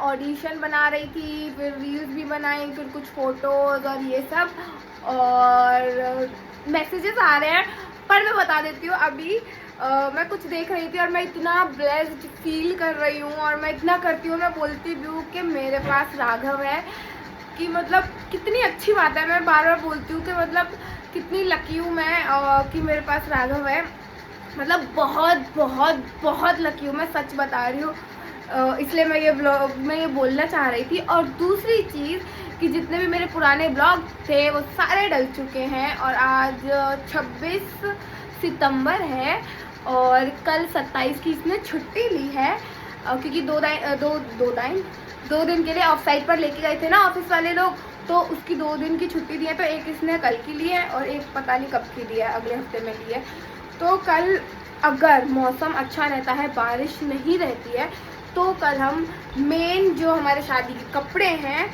Audition बना रही थी, फिर रील्स भी बनाई, फिर कुछ फोटोज़ और ये सब, और मैसेजेस आ रहे हैं। पर मैं बता देती हूँ अभी मैं कुछ देख रही थी और मैं इतना ब्लेस्ड फील कर रही हूँ, और मैं इतना करती हूँ, मैं बोलती भी हूँ कि मेरे पास राघव है, कि मतलब कितनी अच्छी बात है। मैं बार बार बोलती हूँ कि मतलब कितनी लकी हूँ मैं कि मेरे पास राघव है। मतलब बहुत बहुत बहुत लकी हूँ, मैं सच बता रही हूँ। इसलिए मैं ये बोलना चाह रही थी। और दूसरी चीज़ कि जितने भी मेरे पुराने ब्लॉग थे वो सारे डल चुके हैं, और आज 26 सितंबर है और कल 27 की इसने छुट्टी ली है, क्योंकि दो दिन के लिए ऑफ साइट पर लेके गए थे ना ऑफिस वाले लोग, तो उसकी 2 दिन की छुट्टी दी है। तो एक इसने कल की ली है और एक पता नहीं कब की ली है, अगले हफ्ते में ली है। तो कल अगर मौसम अच्छा रहता है, बारिश नहीं रहती है, तो कल हम मेन जो हमारे शादी के कपड़े हैं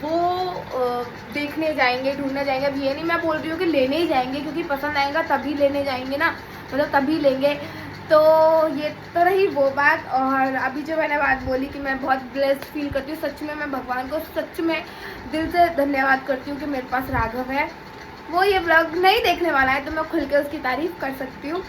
वो देखने जाएंगे, ढूंढने जाएंगे। अब ये नहीं मैं बोल रही हूँ कि लेने ही जाएंगे, क्योंकि पसंद आएगा तभी लेने जाएंगे ना, मतलब तभी लेंगे। तो ये तो रही वो बात। और अभी जो मैंने बात बोली कि मैं बहुत ब्लेस्ड फील करती हूँ, सच में मैं भगवान को सच में दिल से धन्यवाद करती हूँ कि मेरे पास राघव है। वो ये व्लॉग नहीं देखने वाला है तो मैं खुल के उसकी तारीफ़ कर सकती हूँ।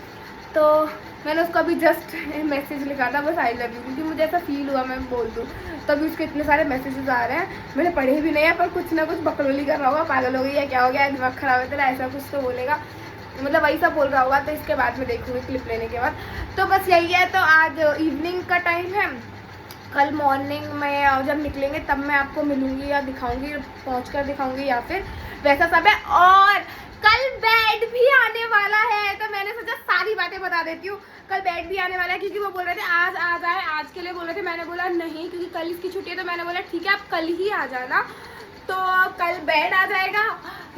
तो मैंने उसको अभी जस्ट मैसेज लिखा था, बस आई लव यू, क्योंकि मुझे ऐसा फील हुआ मैं बोल दूँ। तभी उसके इतने सारे मैसेजेस आ रहे हैं, मैंने पढ़े भी नहीं है, पर कुछ ना कुछ बकलोली कर रहा होगा, पागल हो गई है, क्या हो गया, दिमाग खराब है तेरा, ऐसा कुछ तो बोलेगा, मतलब वही सब बोल रहा होगा। तो इसके बाद में देखूँगी क्लिप लेने के बाद। तो बस यही है। तो आज इवनिंग का टाइम है, कल मॉर्निंग में जब निकलेंगे तब मैं आपको मिलूँगी या दिखाऊँगी, पहुँच दिखाऊँगी, या फिर वैसा सब है। और कल बेड भी आने वाला है, तो मैंने सोचा सारी बातें बता देती हूँ। कल बेड भी आने वाला है, क्योंकि वो बोल रहे थे आज आ जाए, आज के लिए बोल रहे थे। मैंने बोला नहीं, क्योंकि कल इसकी छुट्टी है, तो मैंने बोला ठीक है आप कल ही आ जाना। तो कल बेड आ जाएगा,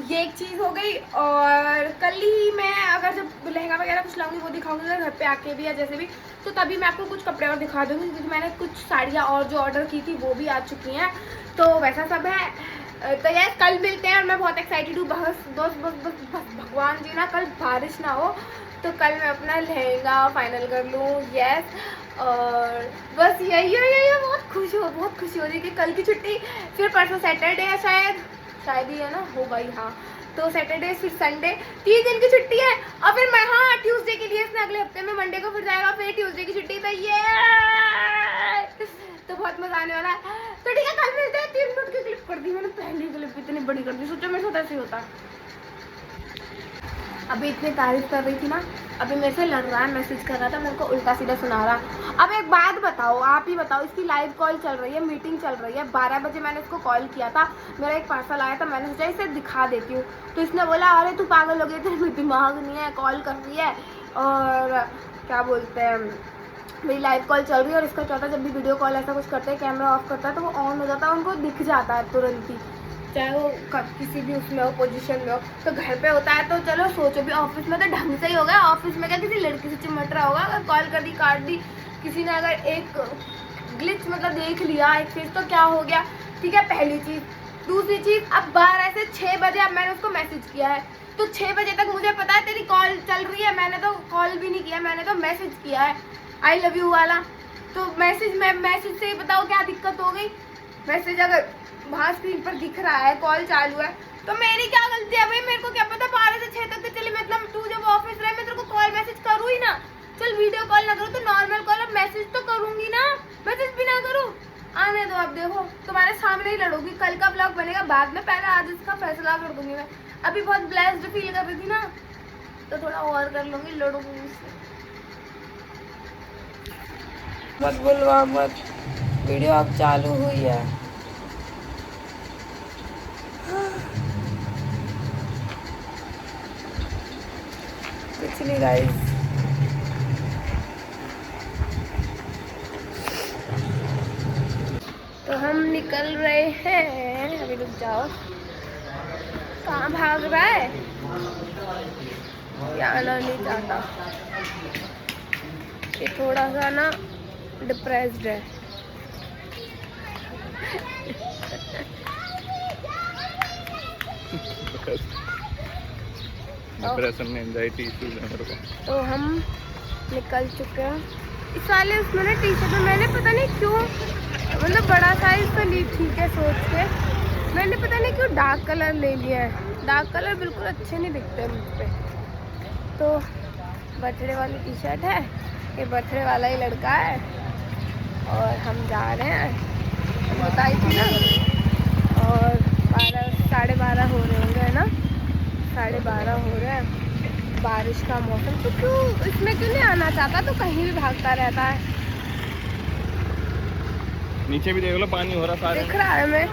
ये एक चीज़ हो गई। और कल ही मैं अगर जब लहंगा वगैरह कुछ लाऊंगी वो दिखाऊंगी घर पे आके भी, या जैसे भी, तो तभी मैं आपको कुछ कपड़े और दिखा दूँगी, क्योंकि मैंने कुछ साड़ियाँ और जो ऑर्डर की थी वो भी आ चुकी हैं। तो वैसा सब है। तो यस, कल मिलते हैं और मैं बहुत एक्साइटेड हूँ। बस बस बस बस बस भगवान जी ना कल बारिश ना हो, तो कल मैं अपना लहंगा फाइनल कर लूँ। यस, और बस यही बहुत खुशी हो रही है कि कल की छुट्टी, फिर परसों सैटरडे है, शायद ही है ना, होगा ही। हाँ, तो सैटरडे फिर संडे, 3 दिन की छुट्टी है। और फिर मैं ट्यूसडे के लिए इसने अगले हफ्ते में मंडे को फिर जाएगा, फिर ट्यूसडे की छुट्टी। तो ये तो बहुत मजा आने वाला है। तो ठीक है, कल मिलते हैं। 3 मिनट की क्लिप कर दी मैंने, पहली क्लिप इतनी बड़ी कर दी, सोचो मैं छोटा सी होता। अभी इतनी तारीफ कर रही थी ना, अभी मेरे से लड़ रहा है, मैसेज कर रहा था, मेरे को उल्टा सीधा सुना रहा। अब एक बात बताओ, आप ही बताओ, इसकी लाइव कॉल चल रही है, मीटिंग चल रही है, 12 बजे मैंने इसको कॉल किया था, मेरा एक पार्सल आया था, मैंने सोचा इसे दिखा देती हूँ। तो इसने बोला अरे तू पागल हो गई, तेरे दिमाग नहीं है, कॉल कर रही है, और क्या बोलते हैं, मेरी लाइव कॉल चल रही है। और इसका क्या होता है, जब भी वीडियो कॉल ऐसा कुछ करते हैं, कैमरा ऑफ करता है तो वो ऑन हो जाता है, उनको दिख जाता है तुरंत ही, चाहे वो किसी भी उसमें हो, पोजीशन में हो। तो घर पे होता है तो चलो सोचो, भी ऑफिस में तो ढंग से ही होगा, ऑफिस में क्या किसी लड़की से चिमट रहा होगा, अगर कॉल कर दी काट दी किसी ने, अगर एक ग्लिच मतलब देख लिया एक फेस, तो क्या हो गया। ठीक है, पहली चीज़। दूसरी चीज़, अब 12 से 6 बजे अब मैंने उसको मैसेज किया है, तो 6 बजे तक मुझे पता है तेरी कॉल चल रही है, मैंने तो कॉल भी नहीं किया, मैंने तो मैसेज किया है आई लव यू वाला। तो मैसेज से ही बताओ क्या दिक्कत हो गई। मैसेज अगर वहाँ स्क्रीन पर दिख रहा है, कॉल चालू है, तो मेरी क्या गलती है भाई, मेरे को क्या पता 12 से 6 तक तो चली, मतलब तू जब ऑफिस रहे मैं तेरे को कॉल मैसेज करूँ ही ना, चल वीडियो कॉल ना करूँ तो नॉर्मल कॉल, अब मैसेज तो करूँगी ना, मैसेज भी ना करूँ। आने दो, अब देखो तुम्हारे सामने ही लड़ूंगी, कल का ब्लॉग बनेगा बाद में, पहले आज इसका फैसला कर दूंगी मैं। अभी बहुत ब्लेस्ड फील कर रही थी ना, तो थोड़ा और कर लूंगी, लड़ूंगी इससे। मत बोलवा मत, वीडियो अब चालू हुई है। कुछ नहीं गाइस, तो हम निकल रहे हैं, अभी रुक जाओ, कहाँ भाग रहा है, ये आना नहीं चाहता, ये थोड़ा सा ना डिप्रेस्ड है। डिप्रेशन में एंजाइटी इश्यूज है मेरे को। तो हम निकल चुके हैं। इस वाले उसमें ना टी शर्ट में मैंने पता नहीं क्यों मतलब बड़ा साइज तो ली ठीक है सोच के। मैंने पता नहीं क्यों डार्क कलर ले लिया है। डार्क कलर बिल्कुल अच्छे नहीं दिखते मुझ पे। तो बर्थडे वाली टी शर्ट है, ये बर्थडे वाला ही लड़का है और हम जा रहे हैं, बताई थी ना। और 12 साढ़े 12 हो रहे होंगे, है ना, 12:30 हो रहे हैं। बारिश का मौसम, तो क्यों इसमें क्यों नहीं आना चाहता, तो कहीं भी भागता रहता है। नीचे भी देख लो, पानी हो रहा सारे दिख रहा है हमें,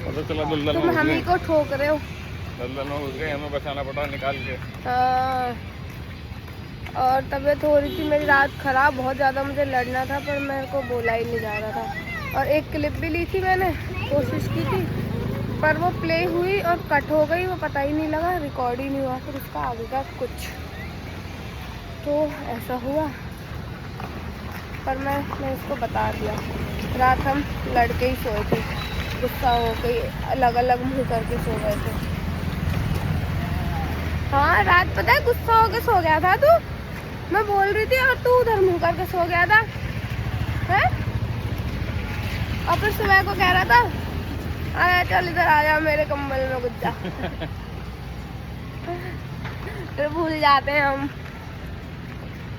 पता चला दलदल तुम में घुस हम ही गए। को ठोक रहे हो। दलदल में घुस गए, हमें बचाना पड़ा निकाल के। हाँ। और तबीयत हो रही थी मेरी रात ख़राब, बहुत ज़्यादा मुझे लड़ना था पर मेरे को बोला ही नहीं जा रहा था। और एक क्लिप भी ली थी मैंने, कोशिश की थी पर वो प्ले हुई और कट हो गई, वो पता ही नहीं लगा, रिकॉर्ड ही नहीं हुआ फिर उसका आगे का कुछ। तो ऐसा हुआ, पर मैंने इसको बता दिया। रात हम लड़के ही सोए थे, गुस्सा हो गई, अलग अलग मुँह करके सो गए थे। हाँ रात पता है गुस्सा होके सो गया था तू, मैं बोल रही थी और तू उधर मुँह करके सो गया था है। और फिर सुबह को कह रहा था आया चल इधर आ जा मेरे कंबल में घुस जा। फिर भूल जाते हैं हम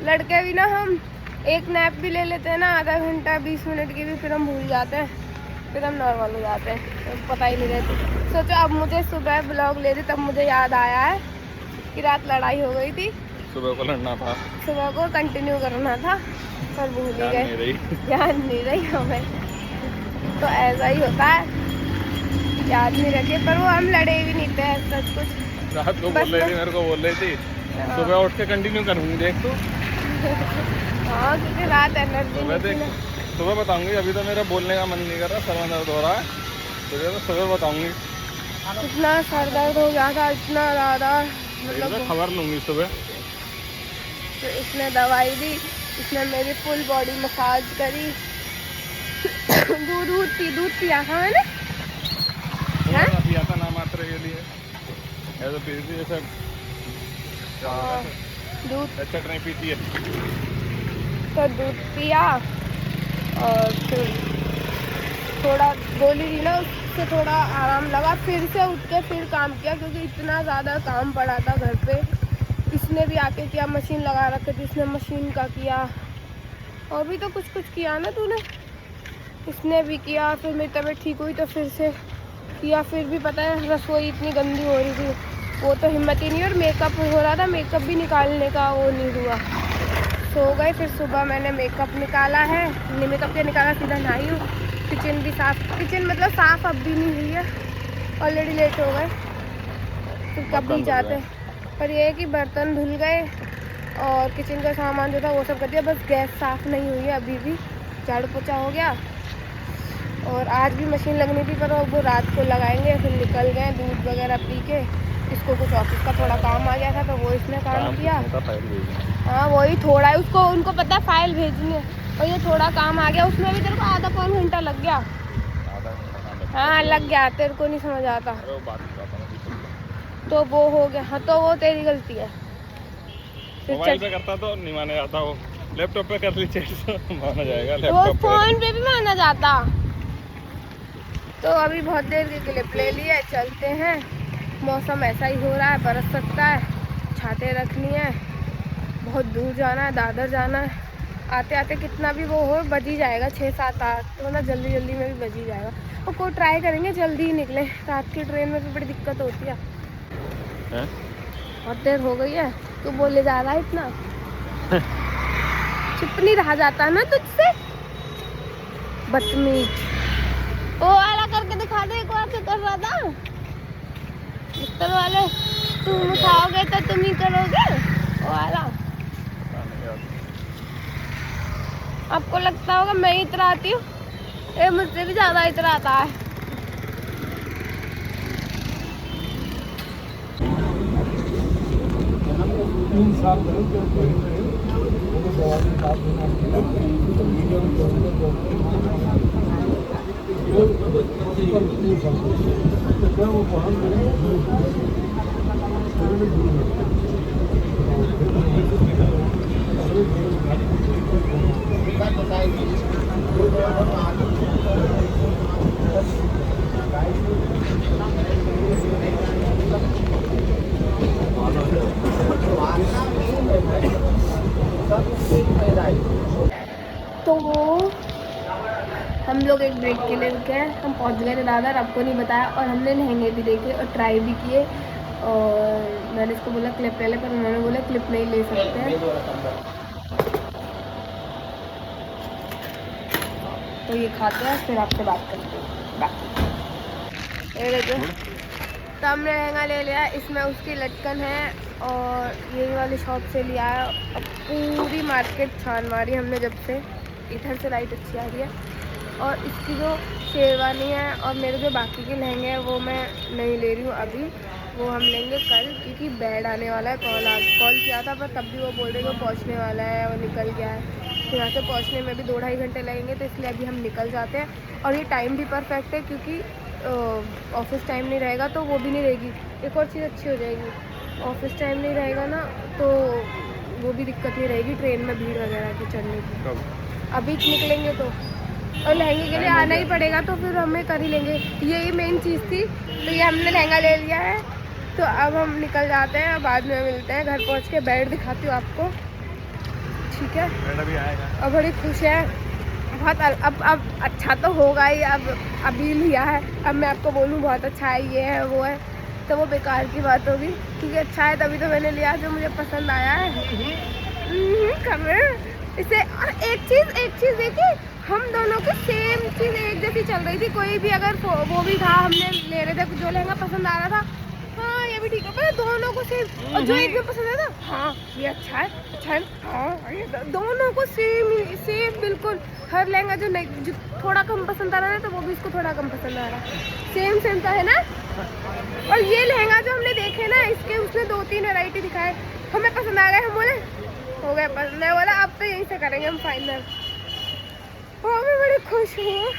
लड़के भी ना, हम एक नैप भी ले लेते हैं ना, आधा घंटा 20 मिनट की भी, फिर हम भूल जाते हैं, फिर हम नॉर्मल हो जाते हैं, तो पता ही नहीं रहती। सोचो अब मुझे सुबह ब्लॉग ले दी तब मुझे याद आया है कि रात लड़ाई हो गई थी, सुबह को लड़ना था, सुबह को कंटिन्यू करना था, पर भूल ही गए, ध्यान नहीं रही हमें। तो ऐसा ही होता है, याद नहीं रखे, पर वो हम लड़े भी नहीं थे सच कुछ। रात को बोल रही थी, मेरे को बोल रही थी सुबह उठ के कंटिन्यू करूँगी, देख तू। हाँ क्योंकि रात एनर्जी सुबह देख, सुबह बताऊंगी, अभी तो मेरा बोलने का मन नहीं कर रहा, सर में दर्द हो रहा है, तो सुबह बताऊंगी। इतना सर दर्द हो गया था, इतना ज़्यादा, मतलब खबर लूंगी सुबह। तो इसने दवाई दी, इसने मेरी फुल बॉडी मसाज करी। दूध पिया था मैंने, पिया था ना मात्र के लिए, ऐसा पीती है सब, दूध अच्छा नहीं पीती है। तो दूध पिया और फिर थोड़ा गोली दी ना, उससे थोड़ा आराम लगा, फिर से उठ के फिर काम किया क्योंकि इतना ज़्यादा काम पड़ा था घर पे। इसने भी आके किया, मशीन लगा रखी थी इसने, मशीन का किया, और भी तो कुछ किया ना तूने, इसने भी किया। फिर मेरी तबीयत ठीक हुई तो फिर से किया, फिर भी पता है रसोई इतनी गंदी हो रही थी, वो तो हिम्मत ही नहीं, और मेकअप हो रहा था, मेकअप भी निकालने का वो नहीं हुआ, सो गए। फिर सुबह मैंने मेकअप निकाला है, मेकअप के निकाला, सीधा नहाई हूँ। किचन भी साफ, किचन मतलब साफ अब भी नहीं हुई है, ऑलरेडी लेट हो गए, फिर कभी जाते। पर ये है कि बर्तन धुल गए और किचन का सामान जो था वो सब कर दिया, बस गैस साफ़ नहीं हुई है अभी भी, झाड़ू पोछा हो गया। और आज भी मशीन लगनी थी पर वो रात को लगाएंगे, फिर निकल गए दूध वगैरह पी के। इसको कुछ ऑफिस का थोड़ा काम आ गया था तो वो इसने काम किया। हाँ वही थोड़ा, उसको उनको पता है फाइल भेजनी है, और ये थोड़ा काम आ गया, उसमें भी तेरे को आधा पौन घंटा लग गया। हाँ लग गया, तेरे को नहीं समझ आता तो वो हो गया। हाँ तो वो तेरी गलती है। मोबाइल पे करता तो नहीं माना जाता, वो लैपटॉप पे कर ली चेक माना जाएगा, वो लैपटॉप फोन पे भी माना जाता। तो अभी बहुत देर के क्लिप ले लिए, चलते हैं। मौसम ऐसा ही हो रहा है, बरस सकता है, छाते रखनी है, बहुत दूर जाना है, दादर जाना है। आते आते कितना भी वो हो बज ही जाएगा, 6, 7, 8, तो ना जल्दी जल्दी में भी बज ही जाएगा। और कोई ट्राई करेंगे जल्दी ही निकले, रात की ट्रेन में भी बड़ी दिक्कत होती है। बहुत देर हो गई है, तू बोले जा रहा है इतना। चुप नहीं रहा जाता ना तुझसे, बदतमीज। ओ वाला करके दिखा दे, एक बार से कर रहा था मिस्टर वाले, तुम उठाओगे तो तुम ही करोगे वो वाला। आपको लगता होगा मैं ही इतराती हूँ, ये मुझसे भी ज्यादा इतराता है। Hãy subscribe cho kênh Ghiền Mì Gõ để không bỏ lỡ तो हम लोग एक ब्रेक के लिए रुके हैं, हम पहुंच गए थे दादर, आपको नहीं बताया। और हमने लहंगे भी देखे और ट्राई भी किए। और मैंने इसको बोला क्लिप ले ले, पर उन्होंने बोला क्लिप नहीं ले सकते हैं। तो ये खाते हैं, फिर आपसे बात करते हैं बाकी। ये देखो, तो हमने लहंगा ले लिया, इसमें उसकी लटकन है और यही वाली शॉप से लिया है। अब पूरी मार्केट छान मारी हमने जब से, इधर से लाइट अच्छी आ रही है। और इसकी जो शेरवानी है और मेरे जो बाकी के लहंगे हैं वो मैं नहीं ले रही हूँ अभी, वो हम लेंगे कल, क्योंकि बेड आने वाला है। कॉल किया था, पर तब भी वो बोल रहे कि वो पहुँचने वाला है, वो निकल गया है। तो यहाँ से पहुँचने में भी 2-2.5 घंटे लगेंगे, तो इसलिए अभी हम निकल जाते हैं। और ये टाइम भी परफेक्ट है, क्योंकि ऑफिस टाइम नहीं रहेगा तो वो भी नहीं रहेगी। एक और चीज़ अच्छी हो जाएगी, ऑफिस टाइम नहीं रहेगा ना तो वो भी दिक्कत नहीं रहेगी ट्रेन में भीड़ वगैरह की चढ़ने की। अभी निकलेंगे तो, और लहंगे के लिए आना ही पड़ेगा, तो फिर हमें कर ही लेंगे। यही मेन चीज़ थी। तो ये हमने लहंगा ले लिया है, तो अब हम निकल जाते हैं, बाद में मिलते हैं। घर पहुँच के बेड दिखाती हूँ आपको, ठीक है? अभी आएगा। और बड़ी खुश है बहुत। अब अच्छा तो होगा ही, अब अभी लिया है, अब मैं आपको बोलूँ बहुत अच्छा है, ये है वो है, तो वो बेकार की बात होगी। ठीक है, अच्छा है तभी तो मैंने लिया, जो मुझे पसंद आया है। इसे एक चीज़ देखिए, हम दोनों को सेम चीज़ एक जैसी चल रही थी। कोई भी अगर वो भी था, हमने ले रहे थे, जो लहंगा पसंद आ रहा था, हाँ ये भी ठीक है, पर दोनों को सेम। और जो एक भी पसंद आया था, हाँ ये अच्छा है, हाँ ये दोनों को सेम बिल्कुल। हर लहंगा जो थोड़ा कम पसंद आ रहा है, तो वो भी इसको थोड़ा कम पसंद आ रहा है। सेम था, है ना? और ये लहंगा जो हमने देखे ना, इसके उसने 2-3 वैरायटी दिखाए, हमें पसंद आ गए, हम बोले हो गए पसंद। मैं बोला अब तो यहीं से करेंगे हम फाइनल। वो मैं बड़ी खुश हूँ,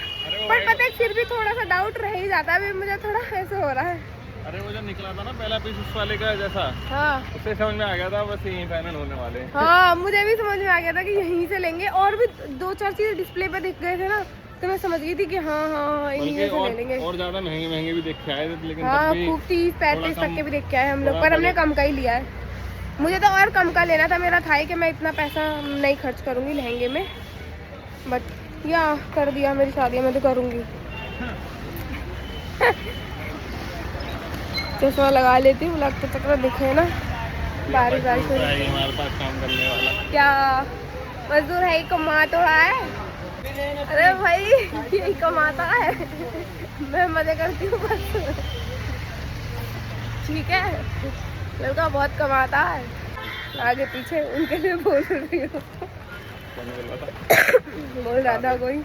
पर पता है फिर भी थोड़ा सा डाउट रह ही जाता है, मुझे थोड़ा ऐसे हो रहा है। अरे वो जो निकला था ना पहला पीस उस वाले का जैसा, हाँ उससे समझ में आ गया था बस यही फाइनल होने वाले। हाँ मुझे भी समझ में आ गया था कि यहीं से लेंगे। और भी 2-4 चीज़ें डिस्प्ले पे दिख गए थे ना, तो मैं समझ गई थी कि हाँ यहीं से ले लेंगे। और ज़्यादा महंगे भी देख के आए थे, लेकिन हाँ खूब 30-35 तक के भी देख के आए हम लोग, पर हमने कम का ही लिया है। मुझे तो और कम का लेना था, मेरा था ही कि मैं इतना पैसा नहीं खर्च करूँगी लहंगे में, बट या कर दिया, मेरी शादी में तो करूँगी। चश्मा लगा लेती हूँ, ब्लैक के चक्कर दिखे ना, बारिश हो रही है। हमारे पास काम करने वाला क्या मजदूर है, कमा तो रहा है। अरे भाई यही कमाता है, मैं मजे करती हूँ बस, ठीक है? लड़का बहुत कमाता है, आगे पीछे उनके लिए बोल रही हूँ। बोल रहा था कोई,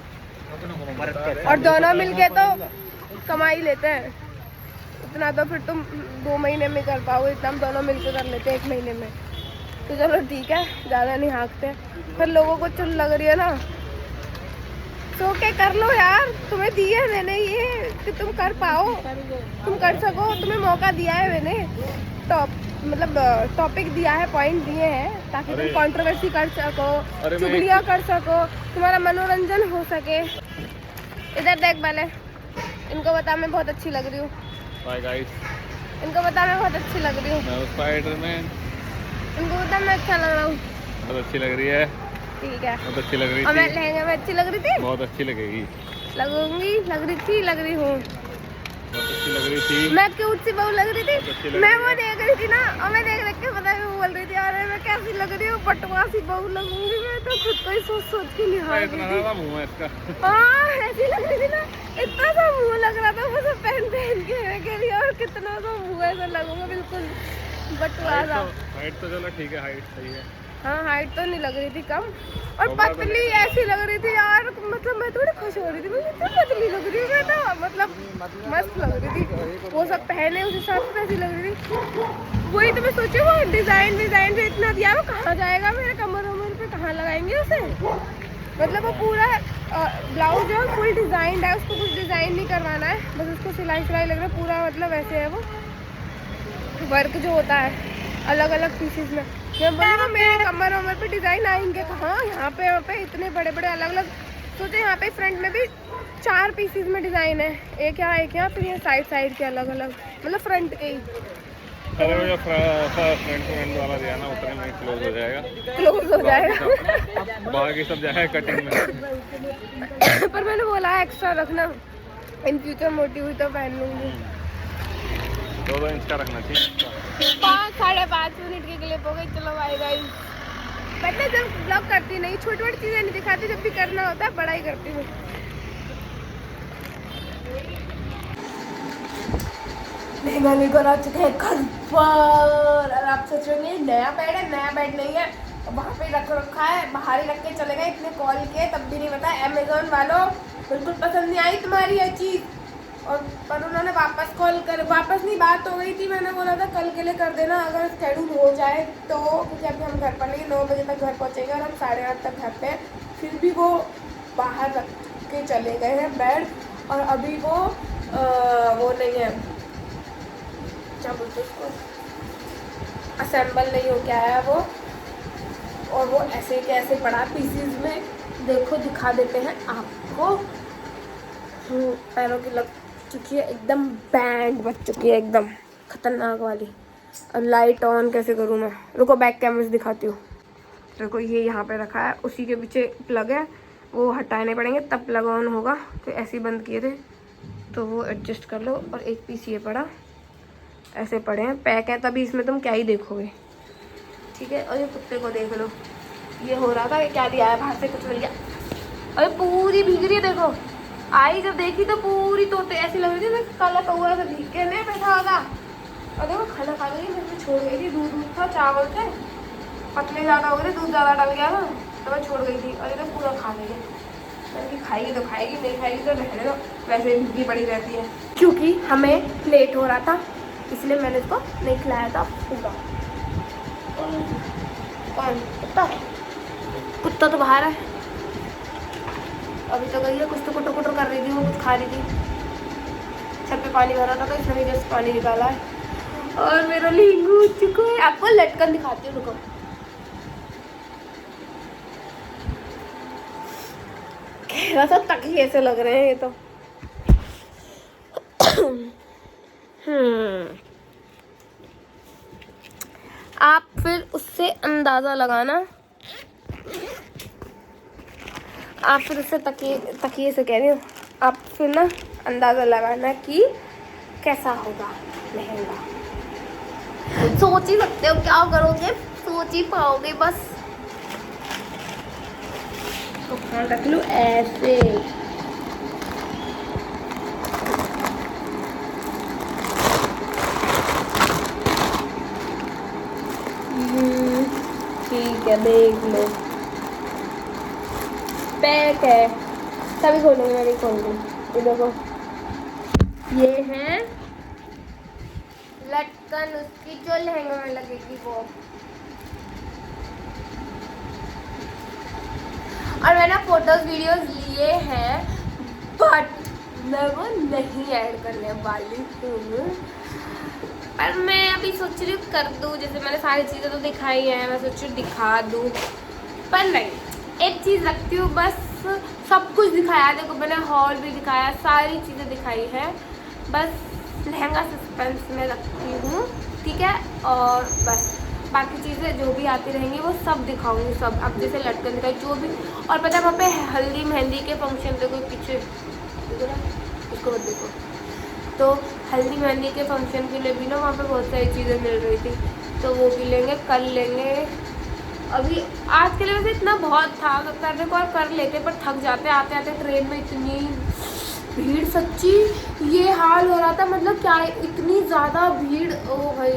और दोनों मिलके तो कमा ही लेते हैं इतना, तो फिर तुम 2 महीने में कर पाओगे, इतना हम दोनों मिलकर कर लेते हैं 1 महीने में। तो चलो ठीक है, ज़्यादा नहीं हाँकते, फिर लोगों को चुल लग रही है ना, तो क्या कर लो यार, तुम्हें दी है मैंने ये कि तुम कर पाओ, तुम कर सको, तुम्हें मौका दिया है मैंने, टॉपिक दिया है, पॉइंट दिए हैं, ताकि तुम कंट्रोवर्सी कर सको, चुगलियाँ कर सको, तुम्हारा मनोरंजन हो सके। इधर देख पहले, इनको बता मैं बहुत अच्छी लग रही हूँ। बाय गाइस, इनको बता मैं बहुत अच्छी लग रही हूँ। मैं स्पाइडरमैन। इनको बता मैं अच्छा लग रहा हूँ। बहुत अच्छी लग रही है, ठीक है, बहुत अच्छी लग रही और मैं थी। लहंगे में अच्छी लग रही थी, बहुत अच्छी लगेगी, लगूंगी, लग रही थी, लग रही हूँ, बहुत अच्छी लग रही थी। मैं क्यूट सी बहू लग रही थी। मैं वो देख रही थी ना, और मैं देख के पता है वो बोल रही थी, अरे मैं कैसी लग रही हूँ, पटवा सी बहू लगूंगी। मैं तो खुद को ही सोच के निहार रही थी। मुँह है इसका, हाँ ऐसी लग रही थी ना, इतना सा मुँह लग रहा था, बस पहन के मैं कह रही और कितना सा मुँह ऐसा लगूंगा, बिल्कुल बटुआ सा। हाइट तो चलो ठीक है, हाइट सही है। हाँ हाइट तो नहीं लग रही थी कम, और पतली ऐसी लग रही थी यार, मतलब मैं थोड़ी खुश हो रही थी, मैं इतनी पतली लग रही थी, मैं तो मतलब मस्त लग रही थी। वो सब पहने उस हिसाब से ऐसी लग रही थी। वही तो मैं सोची, वो डिज़ाइन से इतना दिया, वो कहाँ जाएगा, मेरे कमर वमर पे कहाँ लगाएंगे उसे। मतलब वो पूरा ब्लाउज जो है फुल डिज़ाइन है, उसको कुछ डिज़ाइन नहीं करवाना है, बस उसको सिलाई लग रहा है पूरा, मतलब ऐसे है वो वर्क जो होता है अलग अलग पीसेस में। मैं बोली मेरे कमर वमर पे डिज़ाइन आएंगे कहाँ, यहाँ पे इतने बड़े बड़े अलग अलग। सोचे यहाँ पे फ्रंट में भी 4 पीसेस में डिज़ाइन है, एक यहाँ, फिर ये साइड के अलग अलग, मतलब फ्रंट के ही। अरे वो जो फ्रेंड वाला दिया ना उतने में क्लोज हो जाएगा, क्लोज हो जाएगा। बाकी सब जाएगा कटिंग में। पर मैंने बोला है एक्स्ट्रा रखना, इन फ्यूचर मोटी हुई तो पहन लूंगी। 2 इंच का रखना चाहिए। 5-5.5 मिनट की क्लिप हो गई। चलो बाय गाइस। मैं जब ब्लॉग करती नहीं, छोटी छोटी चीजें नहीं दिखाती, जब भी करना होता है बड़ा ही करती हूँ। लहंगा लेकर आ चुके हैं घर पर, और आप सोच रहे हैं नया बेड है, नया बेड नहीं है, वहाँ पे रख रखा है, बाहर ही रख के चले गए। इतने कॉल किए तब भी नहीं बताया। अमेजोन वालों बिल्कुल पसंद नहीं आई तुम्हारी ये चीज़, और पर उन्होंने वापस नहीं, बात हो गई थी। मैंने बोला था कल के लिए कर देना अगर शेड्यूल हो जाए तो, क्योंकि अभी हम घर पर नहीं, 9 बजे तक घर पहुँचेंगे और हम 8:30 तक घर पे। फिर भी वो बाहर रख के चले गए हैं बेड, और अभी वो नहीं है, क्या बोलते उसको, असेंबल नहीं हो क्या है वो, और वो ऐसे के ऐसे पड़ा पीसीज में। देखो दिखा देते हैं आपको। पैरों की लग चुकी है एकदम, बैंड बज चुकी है एकदम खतरनाक वाली। और लाइट ऑन कैसे करूँ मैं, रुको बैक कैमरे से दिखाती हूँ। देखो ये यहाँ पे रखा है, उसी के पीछे प्लग है, वो हटाने पड़ेंगे तब प्लग ऑन होगा। तो ऐसे ही बंद किए थे तो वो एडजस्ट कर लो। और एक पीस ये पड़ा, ऐसे पड़े हैं, पैक है, तभी इसमें तुम क्या ही देखोगे, ठीक है। और ये कुत्ते को देख लो, ये हो रहा था कि क्या दिया है, बाहर से कुछ मिल गया। अरे पूरी भीग रही है, देखो आई जब देखी तो पूरी तोते ऐसी लग रही थी काला कौआ से भीग के नहीं बैठा होगा। और देखो खाना खा गई, मैं छोड़ गई थी, दूध था, चावल थे, पतले ज़्यादा हो गए थे, दूध ज़्यादा डल गया था तो मैं छोड़ गई थी। और ये तो पूरा खा गई है। मैंने खाएगी तो खाएगी, नहीं खाएगी तो रहने दो, वैसे भीगी पड़ी रहती है। क्योंकि हमें लेट हो रहा था इसलिए मैंने इसको नहीं खिलाया था पूरा। कौन कुत्ता तो बाहर है, अभी तो गई है, कुछ तो कुटर कुटर कर रही थी, वो कुछ खा रही थी। छत पे पानी भरा था तो इसने जस्ट पानी निकाला है। और मेरा लींगू उठ चुका है, आपको लटकन दिखाती हूँ, रुको। कैसा सा तकिए से लग रहे हैं ये तो। आप फिर उससे अंदाज़ा लगाना, आप फिर उससे तकिए से कह रही हूँ, आप फिर ना अंदाज़ा लगाना कि कैसा होगा लहंगा। सोच ही सकते हो क्या करोगे, सोच ही पाओगे बस। तो ख्याल रख लो ऐसे। ठीक है, देख लो पैक है, तभी खोलूँगी, मैं नहीं खोलूँगी। ये देखो ये है लटकन उसकी जो लहंगे में लगेगी वो। और मैंने फोटोज वीडियोस लिए हैं बट मैं वो नहीं ऐड करने वाली हूँ। पर मैं अभी सोच रही हूँ कर दूँ, जैसे मैंने सारी चीज़ें तो दिखाई हैं, मैं सोच रही हूँ दिखा दूँ। पर नहीं, एक चीज़ रखती हूँ बस, सब कुछ दिखाया, देखो मैंने हॉल भी दिखाया, सारी चीज़ें दिखाई है, बस लहंगा सस्पेंस में रखती हूँ, ठीक है। और बस बाकी चीज़ें जो भी आती रहेंगी वो सब दिखाऊंगी, सब। अब जैसे लटकन दिखाई जो भी, और पता है वहाँ पे हल्दी मेहंदी के फंक्शन, देखो पीछे देखो ना, इसको मत देखो, तो हल्दी मेहंदी के फंक्शन के लिए भी ना वहाँ पे बहुत सारी चीज़ें मिल रही थी, तो वो भी लेंगे, कल लेंगे। अभी आज के लिए वैसे इतना बहुत था करने को और कर लेते, पर थक जाते आते आते ट्रेन में, इतनी भीड़, सच्ची ये हाल हो रहा था, मतलब क्या इतनी ज़्यादा भीड़, ओ भाई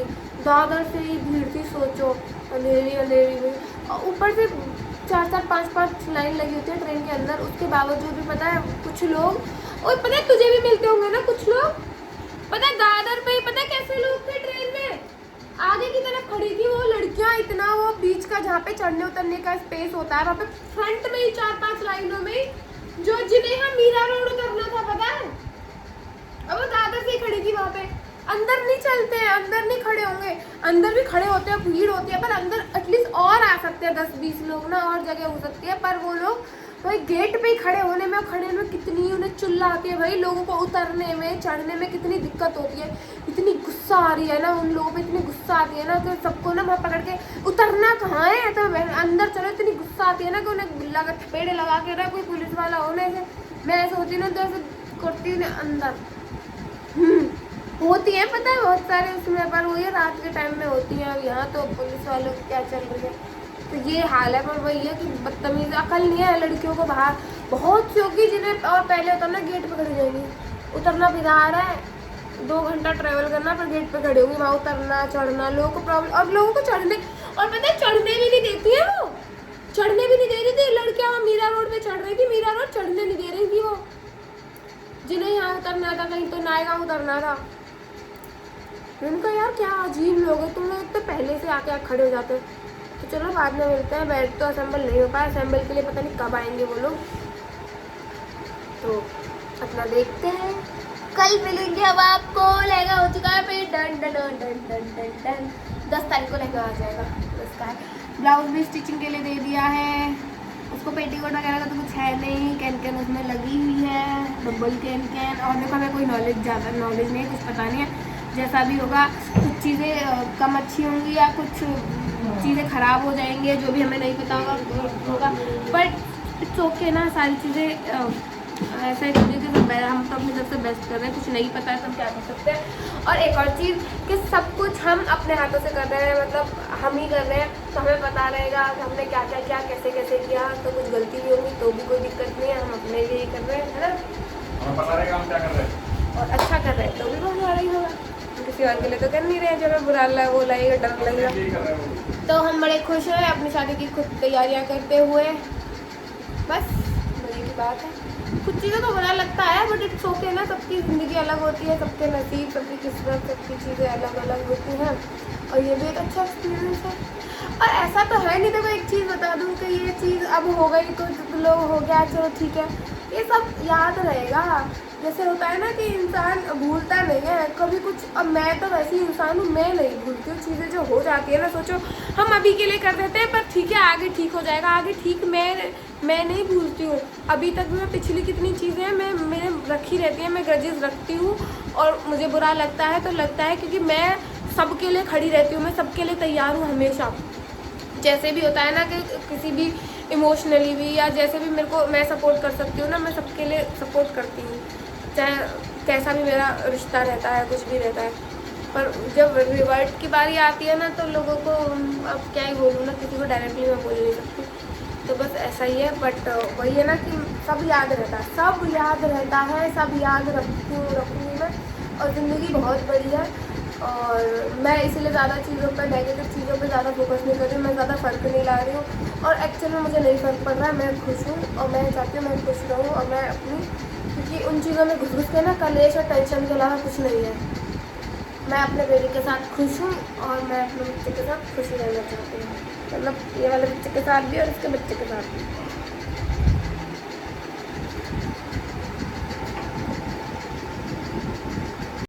दादर से ही भीड़ थी, सोचो अंधेरी अंधेरी में, और ऊपर से 4-4 5-5 लाइन लगी होती है ट्रेन के अंदर। उसके बावजूद भी पता है कुछ लोग, और पता है तुझे भी मिलते होंगे ना कुछ लोग, पता है दादर पे ही पता है कैसे लोग थे ट्रेन में, आगे की तरफ खड़ी थी वो लड़कियां, इतना वो बीच का जहाँ पे चढ़ने उतरने का स्पेस होता है वहाँ पे फ्रंट में ही 4-5 लाइनों में, जो जिन्हें हम मीरा रोड उतरना था पता है, अब वो दादर से ही खड़ी थी वहाँ पे। अंदर नहीं चलते हैं, अंदर नहीं खड़े होंगे, अंदर भी खड़े होते हैं, भीड़ होती है, पर अंदर एटलीस्ट और आ सकते हैं 10-20 लोग ना, और जगह हो सकती है, पर वो लोग भाई गेट पे ही खड़े होने में कितनी उन्हें चिल्ला आती है भाई, लोगों को उतरने में चढ़ने में कितनी दिक्कत होती है। इतनी गुस्सा आ रही है ना उन लोगों पे, इतनी गुस्सा आती है ना कि सबको ना वहाँ पकड़ के उतरना कहाँ है, तो अंदर चलो, इतनी गुस्सा आती है ना कि उन्हें लगा थपेड़े लगा के ना कोई पुलिस वाला होने से मैं ऐसे होती ना तो ऐसे करती हूँ अंदर। होती है पता है बहुत सारे उसमें, पर वो ये रात के टाइम में होती हैं। अब यहाँ तो पुलिस वालों की क्या चल रही है, तो ये हाल है। पर वही है कि बदतमीज, अकल नहीं है लड़कियों को बाहर। बहुत सी होगी जिन्हें और पहले उतरना गेट पे खड़ी जाएंगी, उतरना बिगाड़ है, 2 घंटा ट्रेवल करना पर गेट पे खड़े होंगी, वहाँ उतरना चढ़ना लोगों को प्रॉब्लम। और लोगों को चढ़ने, और पता है चढ़ने भी नहीं देती है वो, चढ़ने भी नहीं दे रही थी लड़कियाँ। मीरा रोड पे चढ़ रही थी, मीरा रोड चढ़ने नहीं दे रही थी वो, जिन्हें यहाँ उतरना था कहीं तो नायगांव उतरना था। उनका यार क्या अजीब लोग है, तुम लोग तो पहले से आके खड़े हो जाते हो। तो चलो बाद में मिलते हैं, बेड तो असेंबल नहीं हो पाया, असेंबल के लिए पता नहीं कब आएंगे वो लोग, तो अपना देखते हैं, कल मिलेंगे। अब आपको लहंगा हो चुका है फिर done done done done done done done 10 तारीख को लहंगा आ जाएगा उसका। ब्लाउज भी स्टिचिंग के लिए दे दिया है उसको, पेटीकोट वगैरह का तो कुछ है नहीं, कैन उसमें लगी हुई है, डबल कैन। और देखो हमें कोई ज़्यादा नॉलेज नहीं है, कुछ पता नहीं है, जैसा भी होगा कुछ चीज़ें कम अच्छी होंगी या कुछ चीज़ें ख़राब हो जाएंगी, जो भी हमें नहीं पता होगा। बट इट्स ओके ना, सारी चीज़ें ऐसा ही समझिए कि हम तो अपनी तरफ से बेस्ट कर रहे हैं, कुछ नहीं पता है तो हम क्या कर सकते हैं। और एक और चीज़ कि सब कुछ हम अपने हाथों से कर रहे हैं, मतलब हम ही कर रहे हैं, तो हमें पता रहेगा कि हमने क्या क्या किया, कैसे कैसे किया। तो कुछ गलती भी होगी तो भी कोई दिक्कत नहीं है, हम अपने लिए ही कर रहे हैं, है ना, हमें पता रहेगा हम क्या कर रहे हैं, और अच्छा कर रहे हैं तो भी बहुत बुरा ही होगा। किसी और के लिए तो कर नहीं रहे हैं, जो हमें बुरा लगा वो लगेगा, डर लगेगा। तो हम बड़े खुश हैं अपनी शादी की खुद तैयारियां करते हुए, बस मजे की बात है। कुछ चीज़ें तो बुरा लगता है बट इट्स ओके ना, सबकी ज़िंदगी अलग होती है, सबके नसीब, सबकी किस्मत, सबकी चीज़ें अलग अलग होती हैं, और ये भी एक अच्छा एक्सपीरियंस है। और ऐसा तो है नहीं, देखो एक चीज़ बता दूँ कि ये चीज़ अब हो गई तो लोग हो गया चलो ठीक है, ये सब याद रहेगा। जैसे होता है ना कि इंसान भूलता नहीं है कभी कुछ। अब मैं तो वैसी इंसान हूँ, मैं नहीं भूलती हूँ चीज़ें जो हो जाती है ना। सोचो हम अभी के लिए कर देते हैं पर ठीक है आगे ठीक हो जाएगा, आगे ठीक मैं नहीं भूलती हूँ। अभी तक मैं पिछली कितनी चीज़ें मेरे रखी रहती हैं, मैं ग्रजेस रखती हूँ और मुझे बुरा लगता है तो लगता है, क्योंकि मैं सबके लिए खड़ी रहती हूँ, मैं सबके लिए तैयार हूँ हमेशा। जैसे भी होता है ना कि किसी भी इमोशनली भी या जैसे भी मेरे को मैं सपोर्ट कर सकती हूँ ना, मैं सबके लिए सपोर्ट करती हूँ, चाहे कैसा भी मेरा रिश्ता रहता है, कुछ भी रहता है। पर जब रिवर्ट की बारी आती है ना तो लोगों को अब क्या ही बोलूँ ना, किसी को डायरेक्टली मैं बोल नहीं सकती, तो बस ऐसा ही है। बट वही है ना कि सब याद रहता है, सब याद रहता है, सब याद रखूँगी मैं। और ज़िंदगी बहुत बड़ी है और मैं इसीलिए ज़्यादा चीज़ों पर, नेगेटिव चीज़ों पर ज़्यादा फोकस नहीं कर रही हूँ, मैं ज़्यादा फ़र्क नहीं ला रही हूँ। और एक्चुअल में मुझे नहीं फ़र्क पड़ रहा है, मैं खुश हूँ और मैं चाहती हूँ मैं खुश रहूँ। और मैं अपनी, क्योंकि उन चीज़ों में घुस के ना कलेश और टेंशन के अलावा कुछ नहीं है। मैं अपने बेटे के साथ खुश हूँ और मैं अपने बच्चे के साथ खुश रहना चाहती हूँ, मतलब ये वाले बच्चे के साथ भी और इसके बच्चे के साथ भी।